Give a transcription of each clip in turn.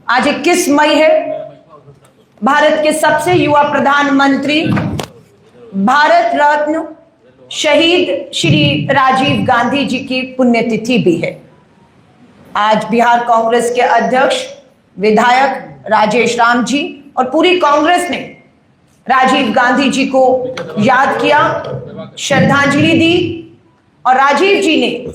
आज 21 मई है। भारत के सबसे युवा प्रधानमंत्री, भारत रत्न शहीद श्री राजीव गांधी जी की पुण्यतिथि भी है। आज बिहार कांग्रेस के अध्यक्ष विधायक राजेश राम जी और पूरी कांग्रेस ने राजीव गांधी जी को याद किया, श्रद्धांजलि दी और राजीव जी ने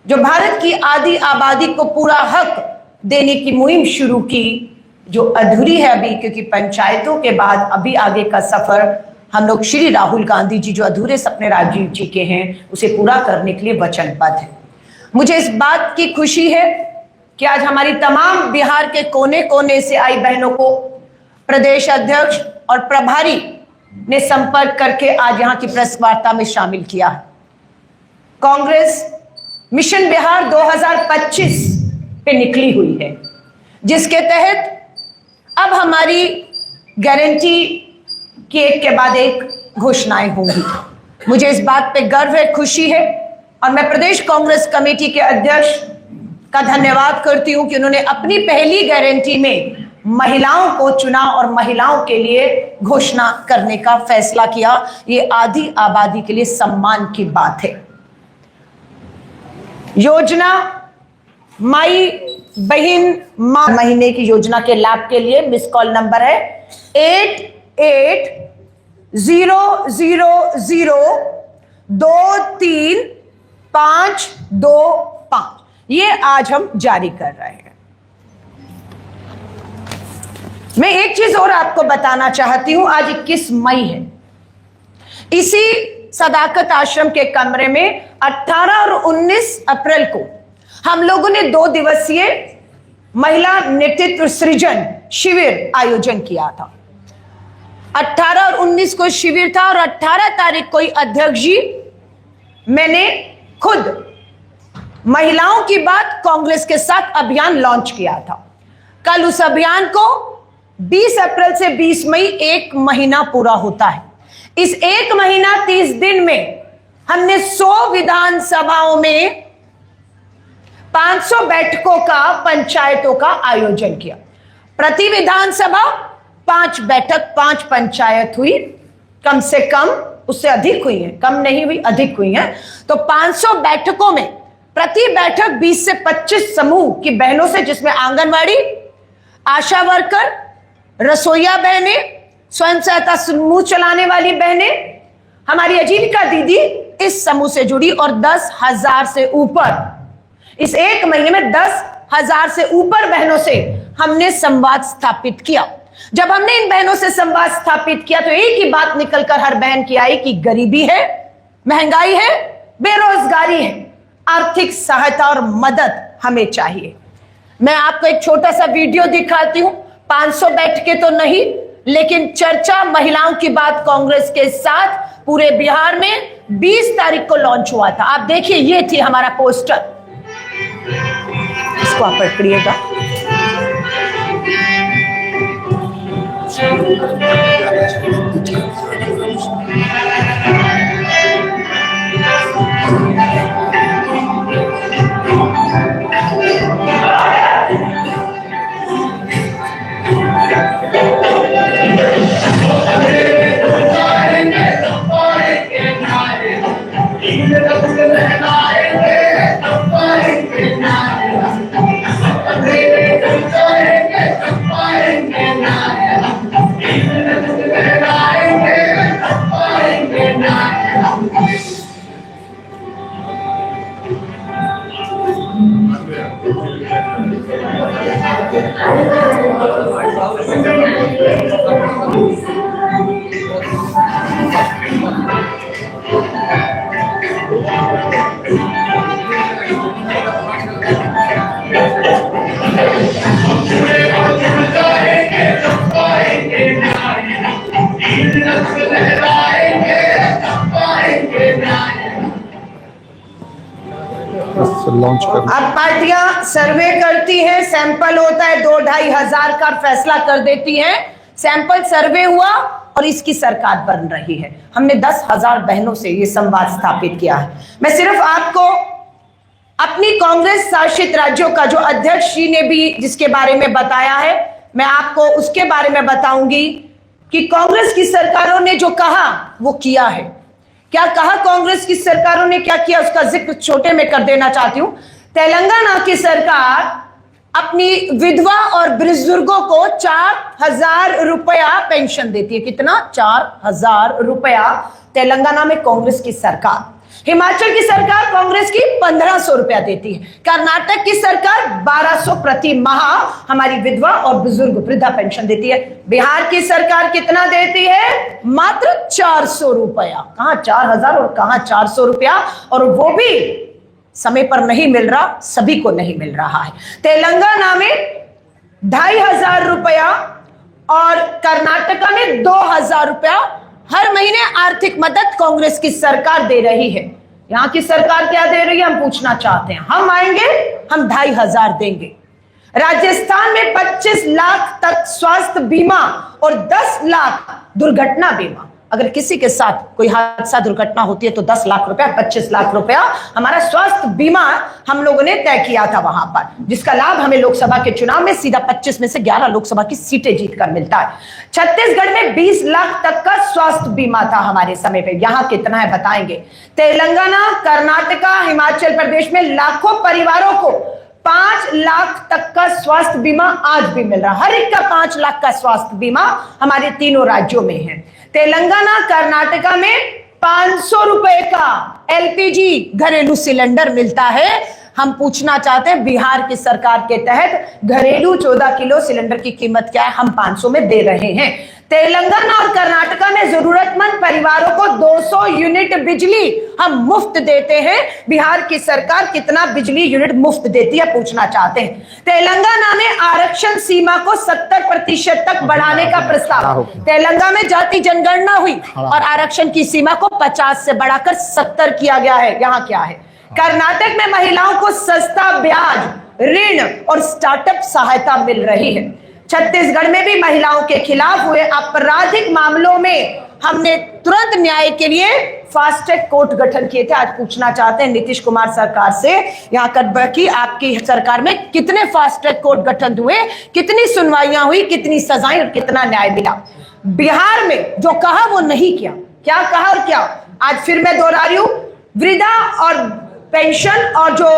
जो भारत की आधी आबादी को पूरा हक देने की मुहिम शुरू की, जो अधूरी है अभी, क्योंकि पंचायतों के बाद अभी आगे का सफर हम लोग श्री राहुल गांधी जी जो अधूरे सपने राजीव जी के हैं उसे पूरा करने के लिए वचनबद्ध है। मुझे इस बात की खुशी है कि आज हमारी तमाम बिहार के कोने कोने से आई बहनों को प्रदेश अध्यक्ष और प्रभारी ने संपर्क करके आज यहाँ की प्रेस वार्ता में शामिल किया है। कांग्रेस मिशन बिहार 2025 पे निकली हुई है, जिसके तहत अब हमारी गारंटी की एक के बाद एक घोषणाएं होंगी। मुझे इस बात पे गर्व है, खुशी है और मैं प्रदेश कांग्रेस कमेटी के अध्यक्ष का धन्यवाद करती हूं कि उन्होंने अपनी पहली गारंटी में महिलाओं को चुना और महिलाओं के लिए घोषणा करने का फैसला किया। ये आधी आबादी के लिए सम्मान की बात है। योजना माई बहन मां महीने की योजना के लाभ के लिए मिस कॉल नंबर है 8800023525। ये आज हम जारी कर रहे हैं। मैं एक चीज और आपको बताना चाहती हूं। आज 21 मई है। इसी सदाकत आश्रम के कमरे में 18 और 19 अप्रैल को हम लोगों ने 2 दिवसीय महिला नेतृत्व सृजन शिविर आयोजन किया था। 18 और 19 को शिविर था और 18 तारीख को ही अध्यक्ष जी मैंने खुद महिलाओं की बात कांग्रेस के साथ अभियान लॉन्च किया था। कल उस अभियान को 20 अप्रैल से 20 मई 1 महीना पूरा होता है। इस 1 महीना 30 दिन में हमने 100 विधानसभाओं में 500 बैठकों का पंचायतों का आयोजन किया। प्रति विधानसभा 5 बैठक 5 पंचायत हुई, कम से कम, उससे अधिक हुई है, कम नहीं हुई, अधिक हुई है। तो 500 बैठकों में प्रति बैठक 20 से 25 समूह की बहनों से, जिसमें आंगनवाड़ी, आशा वर्कर, रसोईया बहनें, स्वयं सहायता समूह चलाने वाली बहनें, हमारी आजीविका दीदी इस समूह से जुड़ी और 10,000 से ऊपर, इस 1 महीने में 10,000 से ऊपर बहनों से हमने संवाद स्थापित किया। जब हमने इन बहनों से संवाद स्थापित किया तो एक ही बात निकलकर हर बहन की आई कि गरीबी है, महंगाई है, बेरोजगारी है, आर्थिक सहायता और मदद हमें चाहिए। मैं आपको एक छोटा सा वीडियो दिखाती हूं। 500 बैठकें तो नहीं, लेकिन चर्चा महिलाओं की बात कांग्रेस के साथ पूरे बिहार में 20 तारीख को लॉन्च हुआ था। आप देखिए, ये थी हमारा पोस्टर। इसको आप पकड़िएगा। लॉन्च करना। अब पार्टियां सर्वे करती हैं, सैंपल होता है 2-2.5 हजार का, फैसला कर देती हैं। सैंपल सर्वे हुआ और इसकी सरकार बन रही है। हमने 10,000 बहनों से ये संवाद स्थापित किया है। मैं सिर्फ आपको अपनी कांग्रेस शासित राज्यों का जो अध्यक्ष जी ने भी जिसके बारे में बताया है, मैं आपको उसके बारे में बताऊंगी कि कांग्रेस की सरकारों ने जो कहा वो किया है। क्या कहा कांग्रेस की सरकारों ने, क्या किया, उसका जिक्र छोटे में कर देना चाहती हूं। तेलंगाना की सरकार अपनी विधवा और बुजुर्गों को 4,000 रुपया पेंशन देती है। कितना? 4,000 रुपया तेलंगाना में कांग्रेस की सरकार। हिमाचल की सरकार कांग्रेस की 1,500 रुपया देती है। कर्नाटक की सरकार 1,200 प्रति माह हमारी विधवा और बुजुर्ग वृद्धा पेंशन देती है। बिहार की सरकार कितना देती है? मात्र 400 रुपया। कहां 4,000 और कहां 400 रुपया, और वो भी समय पर नहीं मिल रहा, सभी को नहीं मिल रहा है। तेलंगाना में 2,500 रुपया और कर्नाटका में 2,000 रुपया हर महीने आर्थिक मदद कांग्रेस की सरकार दे रही है। यहां की सरकार क्या दे रही है, हम पूछना चाहते हैं। हम आएंगे, हम 2,500 देंगे। राजस्थान में 25 लाख तक स्वास्थ्य बीमा और 10 लाख दुर्घटना बीमा। अगर किसी के साथ कोई हादसा दुर्घटना होती है तो 10 लाख रुपया, 25 लाख रुपया हमारा स्वास्थ्य बीमा हम लोगों ने तय किया था वहां पर, जिसका लाभ हमें लोकसभा के चुनाव में सीधा 25 में से 11 लोकसभा की सीटें जीतकर मिलता है। छत्तीसगढ़ में 20 लाख तक का स्वास्थ्य बीमा था हमारे समय पे। यहां कितना है बताएंगे। तेलंगाना, कर्नाटका, हिमाचल प्रदेश में लाखों परिवारों को 5 लाख तक का स्वास्थ्य बीमा आज भी मिल रहा है। हर एक का 5 लाख का स्वास्थ्य बीमा हमारे तीनों राज्यों में है। तेलंगाना, कर्नाटका में 500 रुपए का एलपीजी घरेलू सिलेंडर मिलता है। हम पूछना चाहते हैं बिहार की सरकार के तहत घरेलू 14 किलो सिलेंडर की कीमत क्या है? हम 500 में दे रहे हैं। तेलंगाना और कर्नाटका में जरूरतमंद परिवारों को 200 यूनिट बिजली हम मुफ्त देते हैं। बिहार की सरकार कितना बिजली यूनिट मुफ्त देती है पूछना चाहते हैं। तेलंगाना में आरक्षण सीमा को 70% तक बढ़ाने का प्रस्ताव। तेलंगाना में जाति जनगणना हुई और आरक्षण की सीमा को 50 से बढ़ाकर 70 किया गया है। यहां क्या है? कर्नाटक में महिलाओं को सस्ता ब्याज ऋण और स्टार्टअप सहायता मिल रही है। छत्तीसगढ़ में भी महिलाओं के खिलाफ हुए आपराधिक मामलों में हमने तुरंत न्याय के लिए फास्ट ट्रैक कोर्ट गठन किए थे। आज पूछना चाहते हैं नीतीश कुमार सरकार से, यहां तक कि आपकी सरकार में कितने फास्ट ट्रैक कोर्ट गठन हुए, कितनी सुनवाइयां हुई, कितनी सजाएं और कितना न्याय मिला। बिहार में जो कहा वो नहीं किया। क्या कहा और क्या? आज फिर मैं दोहरा रही हूं, वृद्धा और पेंशन और जो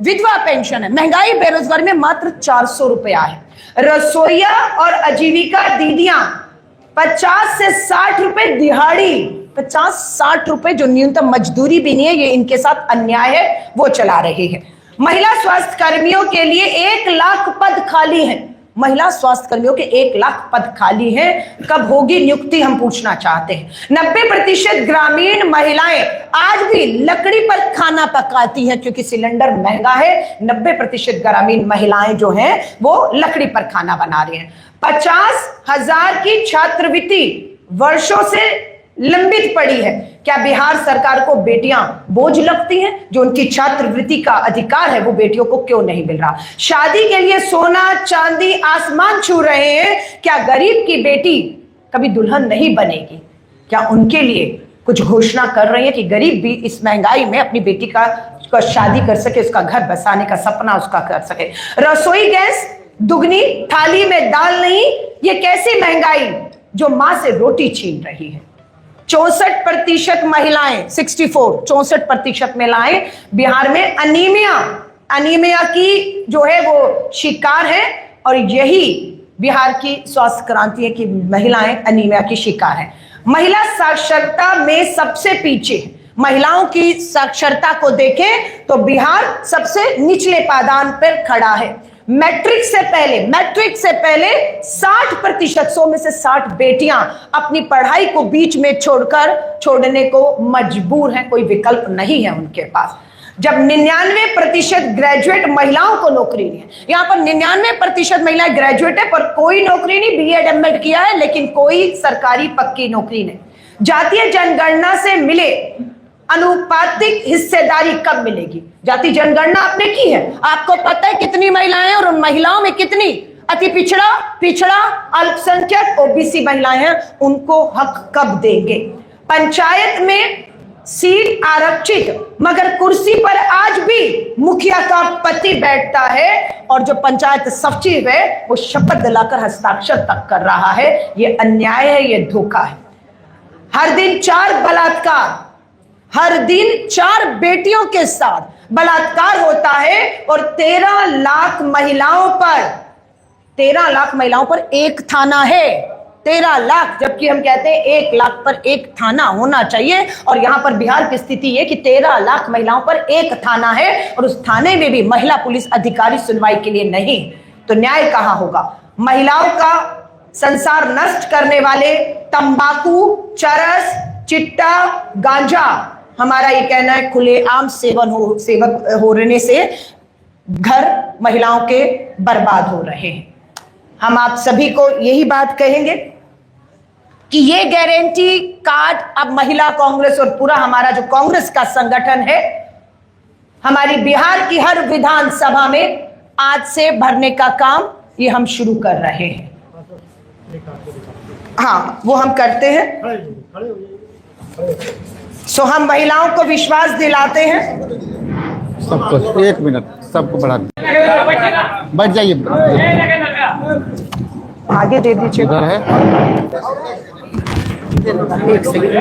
विधवा पेंशन है, महंगाई बेरोजगारी में मात्र 400 रुपया है। रसोईया और आजीविका दीदियां 50 से 60 रुपए दिहाड़ी, 50-60 रुपए जो न्यूनतम मजदूरी भी नहीं है, ये इनके साथ अन्याय है, वो चला रही है। महिला स्वास्थ्य कर्मियों के लिए 1 लाख पद खाली हैं। महिला स्वास्थ्य कर्मियों के 1 लाख पद खाली हैं। कब होगी नियुक्ति, हम पूछना चाहते हैं। 90% ग्रामीण महिलाएं आज भी लकड़ी पर खाना पकाती हैं क्योंकि सिलेंडर महंगा है। 90% ग्रामीण महिलाएं जो हैं वो लकड़ी पर खाना बना रही हैं। 50,000 की छात्रवृत्ति वर्षों से लंबित पड़ी है। क्या बिहार सरकार को बेटियां बोझ लगती हैं? जो उनकी छात्रवृत्ति का अधिकार है वो बेटियों को क्यों नहीं मिल रहा? शादी के लिए सोना चांदी आसमान छू रहे हैं। क्या गरीब की बेटी कभी दुल्हन नहीं बनेगी? क्या उनके लिए कुछ घोषणा कर रही है कि गरीब भी इस महंगाई में अपनी बेटी का शादी कर सके, उसका घर बसाने का सपना उसका कर सके? रसोई गैस दुगनी, थाली में दाल नहीं, ये कैसी महंगाई जो मां से रोटी छीन रही है। 64% महिलाएं, 64% महिलाएं बिहार में अनीमिया की जो है वो शिकार है, और यही बिहार की स्वास्थ्य क्रांति है कि महिलाएं अनीमिया की शिकार हैं। महिला साक्षरता में सबसे पीछे। महिलाओं की साक्षरता को देखें तो बिहार सबसे निचले पायदान पर खड़ा है। मैट्रिक से पहले 60%, 100 में से 60 बेटियां अपनी पढ़ाई को बीच में छोड़ने को मजबूर हैं। कोई विकल्प नहीं है उनके पास। जब 99% ग्रेजुएट महिलाओं को नौकरी नहीं है। यहां पर 99% महिलाएं ग्रेजुएट है पर कोई नौकरी नहीं, बीएड एमएड किया है लेकिन कोई सरकारी पक्की नौकरी नहीं। जातीय जनगणना से मिले अनुपातिक हिस्सेदारी कब मिलेगी? जाति जनगणना आपने की है, आपको पता है कितनी महिलाएं हैं और उन महिलाओं में कितनी अति पिछड़ा अल्पसंख्यक ओबीसी महिलाएं हैं, उनको हक कब देंगे? पंचायत में सीट आरक्षित, मगर कुर्सी पर आज भी मुखिया का पति बैठता है और जो पंचायत सचिव है वो शपथ दिलाकर हस्ताक्षर तक कर रहा है। ये अन्याय है, ये धोखा है। हर दिन 4 बलात्कार, हर दिन 4 बेटियों के साथ बलात्कार होता है और 13 लाख महिलाओं पर एक थाना है। 13 लाख, जबकि हम कहते हैं 1 लाख पर एक थाना होना चाहिए। और यहां पर बिहार की स्थिति है कि 13 लाख महिलाओं पर एक थाना है और उस थाने में भी महिला पुलिस अधिकारी सुनवाई के लिए नहीं। तो न्याय कहां होगा? महिलाओं का संसार नष्ट करने वाले तंबाकू, चरस, चिट्टा, गांजा, हमारा ये कहना है खुलेआम सेवन हो रहने से घर महिलाओं के बर्बाद हो रहे हैं। हम आप सभी को यही बात कहेंगे कि ये गारंटी कार्ड अब महिला कांग्रेस और पूरा हमारा जो कांग्रेस का संगठन है, हमारी बिहार की हर विधानसभा में आज से भरने का काम ये हम शुरू कर रहे हैं। हाँ, वो हम करते हैं। सो हम महिलाओं को विश्वास दिलाते हैं। सबको 1 मिनट, सबको बढ़ा बैठ जाइए, आगे दे दीजिए। उधर है। एक सेकंड।